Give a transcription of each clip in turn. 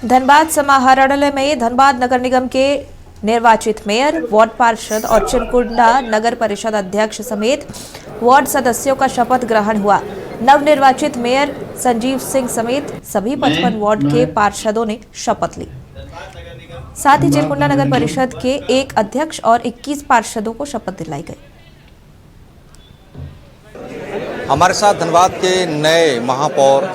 धनबाद समाहरणालय में धनबाद नगर निगम के निर्वाचित मेयर, वार्ड पार्षद और चिरकुंडा नगर परिषद अध्यक्ष समेत वार्ड सदस्यों का शपथ ग्रहण हुआ। नवनिर्वाचित मेयर संजीव सिंह समेत सभी 55 वार्ड के पार्षदों ने शपथ ली। साथ ही चिरकुंडा नगर परिषद के 1 अध्यक्ष और 21 पार्षदों को शपथ दिलाई गई। हमारे साथ धनबाद के नए महापौर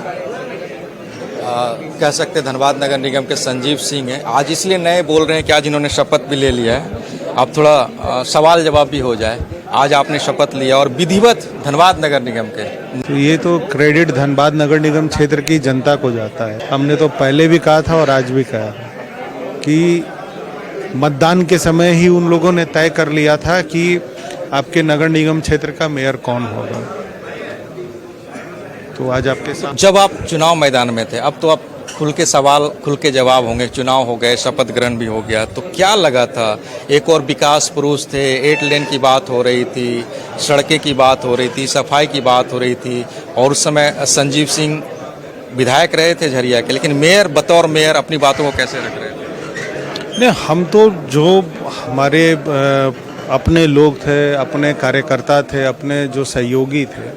कह सकते हैं धनबाद नगर निगम के संजीव सिंह हैं। आज इसलिए नए बोल रहे हैं कि आज इन्होंने शपथ भी ले लिया है। अब थोड़ा सवाल जवाब भी हो जाए। आज आपने शपथ लिया और विधिवत धनबाद नगर निगम के, तो ये तो क्रेडिट धनबाद नगर निगम क्षेत्र की जनता को जाता है। हमने तो पहले भी कहा था और आज भी कहा कि मतदान के समय ही उन लोगों ने तय कर लिया था कि आपके नगर निगम क्षेत्र का मेयर कौन होगा। तो आज आपके साथ जब आप चुनाव मैदान में थे, अब तो आप खुल के सवाल खुल के जवाब होंगे। चुनाव हो गए, शपथ ग्रहण भी हो गया, तो क्या लगा था? एक और विकास पुरुष थे, 8 लेन की बात हो रही थी, सड़कें की बात हो रही थी, सफाई की बात हो रही थी, और उस समय संजीव सिंह विधायक रहे थे झरिया के, लेकिन मेयर बतौर मेयर अपनी बातों को कैसे रख रहे थे? नहीं, हम तो जो हमारे अपने लोग थे, अपने कार्यकर्ता थे, अपने जो सहयोगी थे,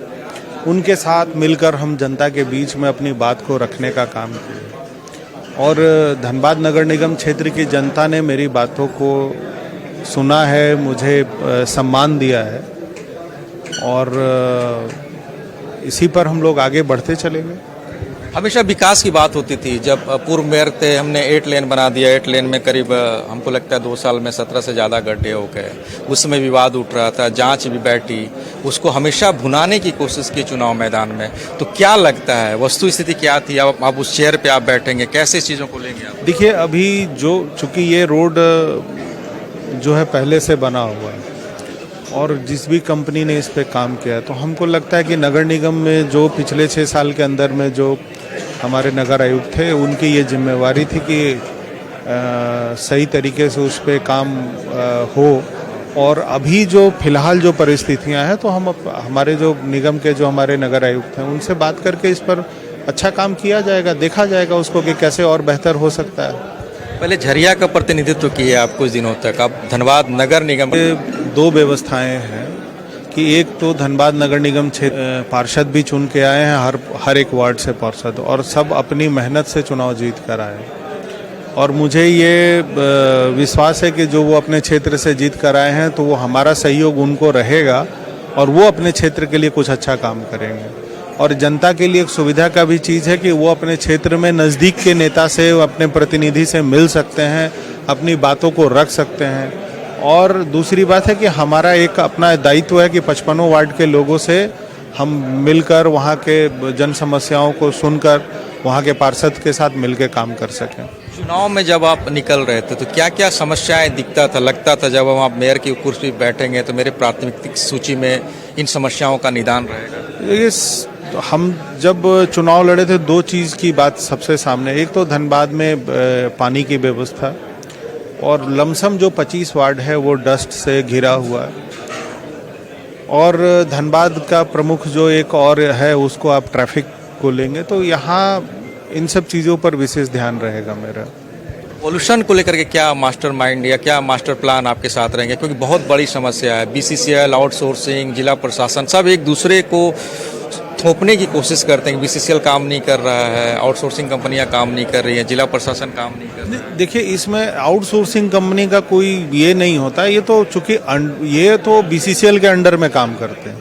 उनके साथ मिलकर हम जनता के बीच में अपनी बात को रखने का काम किया। और धनबाद नगर निगम क्षेत्र की जनता ने मेरी बातों को सुना है, मुझे सम्मान दिया है, और इसी पर हम लोग आगे बढ़ते चले गए। हमेशा विकास की बात होती थी। जब पूर्व मेयर थे, हमने 8 लेन बना दिया। 8 लेन में करीब हमको लगता है 2 साल में 17 से ज़्यादा गड्ढे हो गए। उसमें विवाद उठ रहा था, जांच भी बैठी, उसको हमेशा भुनाने की कोशिश की चुनाव मैदान में। तो क्या लगता है वस्तु स्थिति क्या थी? अब आप उस चेयर पे आप बैठेंगे, कैसे चीज़ों को लेंगे आप? देखिए, अभी जो चूँकि ये रोड जो है पहले से बना हुआ है और जिस भी कंपनी ने इस पे काम किया है, तो हमको लगता है कि नगर निगम में जो पिछले 6 साल के अंदर में जो हमारे नगर आयुक्त थे, उनकी ये जिम्मेवारी थी कि सही तरीके से उस पे काम हो। और अभी जो फिलहाल जो परिस्थितियां हैं, तो हम हमारे जो निगम के जो हमारे नगर आयुक्त हैं, उनसे बात करके इस पर अच्छा काम किया जाएगा, देखा जाएगा उसको कि कैसे और बेहतर हो सकता है। पहले झरिया का प्रतिनिधित्व किया आप कुछ दिनों तक, अब धनबाद नगर निगम 2 व्यवस्थाएं हैं कि एक तो धनबाद नगर निगम क्षेत्र पार्षद भी चुन के आए हैं, हर एक वार्ड से पार्षद, और सब अपनी मेहनत से चुनाव जीत कर आए। और मुझे ये विश्वास है कि जो वो अपने क्षेत्र से जीत कर आए हैं, तो वो हमारा सहयोग उनको रहेगा और वो अपने क्षेत्र के लिए कुछ अच्छा काम करेंगे। और जनता के लिए एक सुविधा का भी चीज़ है कि वो अपने क्षेत्र में नज़दीक के नेता से, अपने प्रतिनिधि से मिल सकते हैं, अपनी बातों को रख सकते हैं। और दूसरी बात है कि हमारा एक अपना दायित्व है कि 55 वार्ड के लोगों से हम मिलकर वहाँ के जन समस्याओं को सुनकर वहाँ के पार्षद के साथ मिलकर काम कर सकें। चुनाव में जब आप निकल रहे थे, तो क्या क्या समस्याएं दिखता था, लगता था जब हम आप मेयर की कुर्सी पर बैठेंगे तो मेरे प्राथमिकता सूची में इन समस्याओं का निदान रहेगा? हम जब चुनाव लड़े थे, 2 चीज़ की बात सबसे सामने। एक तो धनबाद में पानी की व्यवस्था, और लमसम जो 25 वार्ड है वो डस्ट से घिरा हुआ है। और धनबाद का प्रमुख जो एक और है, उसको आप ट्रैफिक को लेंगे, तो यहाँ इन सब चीज़ों पर विशेष ध्यान रहेगा मेरा। पोल्यूशन को लेकर के क्या मास्टरमाइंड या क्या मास्टर प्लान आपके साथ रहेंगे? क्योंकि बहुत बड़ी समस्या है। BCCL, आउटसोर्सिंग, जिला प्रशासन सब एक दूसरे को थोपने की कोशिश करते हैं। BCCL काम नहीं कर रहा है, आउटसोर्सिंग कंपनियां काम नहीं कर रही हैं, जिला प्रशासन काम नहीं कर रहा है। देखिए, इसमें आउटसोर्सिंग कंपनी का कोई ये नहीं होता। ये तो चूंकि ये तो BCCL के अंडर में काम करते हैं,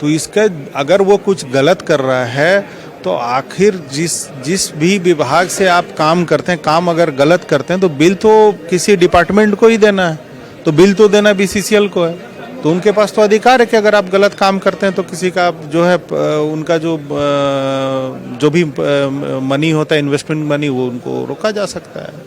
तो इसका अगर वो कुछ गलत कर रहा है, तो आखिर जिस भी विभाग से आप काम करते हैं, काम अगर गलत करते हैं, तो बिल तो किसी डिपार्टमेंट को ही देना है, तो बिल तो देना BCCL को है। तो उनके पास तो अधिकार है कि अगर आप गलत काम करते हैं तो किसी का जो है उनका जो भी मनी होता है, इन्वेस्टमेंट मनी, वो उनको रोका जा सकता है।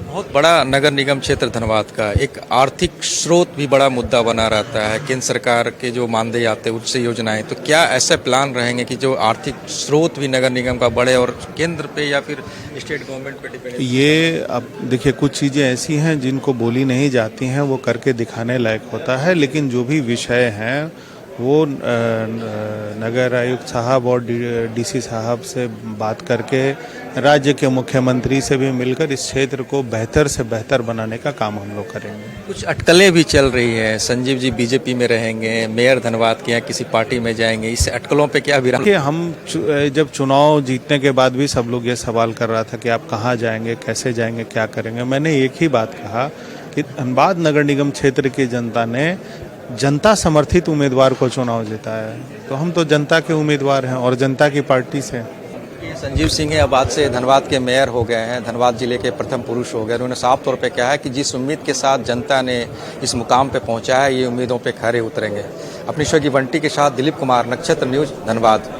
बहुत बड़ा नगर निगम क्षेत्र धनबाद का, एक आर्थिक स्रोत भी बड़ा मुद्दा बना रहता है। केंद्र सरकार के जो मानदेय आते हैं उससे योजनाएं, तो क्या ऐसे प्लान रहेंगे कि जो आर्थिक स्रोत भी नगर निगम का बढ़े और केंद्र पे या फिर स्टेट गवर्नमेंट पे डिपेंड? ये अब देखिए, कुछ चीज़ें ऐसी हैं जिनको बोली नहीं जाती हैं, वो करके दिखाने लायक होता है। लेकिन जो भी विषय हैं वो नगर आयुक्त साहब और डीसी साहब से बात करके राज्य के मुख्यमंत्री से भी मिलकर इस क्षेत्र को बेहतर से बेहतर बनाने का काम हम लोग करेंगे। कुछ अटकलें भी चल रही है, संजीव जी बीजेपी में रहेंगे, मेयर धनबाद के यहाँ किसी पार्टी में जाएंगे, इस अटकलों पे क्या विराम? देखिए, हम जब चुनाव जीतने के बाद भी सब लोग ये सवाल कर रहा था कि आप कहाँ जाएंगे, कैसे जाएंगे, क्या करेंगे। मैंने एक ही बात कहा कि धनबाद नगर निगम क्षेत्र की जनता ने जनता समर्थित उम्मीदवार को चुनाव जिताया है, तो हम तो जनता के उम्मीदवार हैं और जनता की पार्टी से। ये संजीव सिंह है, अब आज से धनबाद के मेयर हो गए हैं, धनबाद जिले के प्रथम पुरुष हो गए। उन्होंने साफ तौर पे कहा है कि जिस उम्मीद के साथ जनता ने इस मुकाम पे पहुंचा है, ये उम्मीदों पे खरे उतरेंगे। अपनी शो की बंटी के साथ दिलीप कुमार, नक्षत्र न्यूज, धनबाद।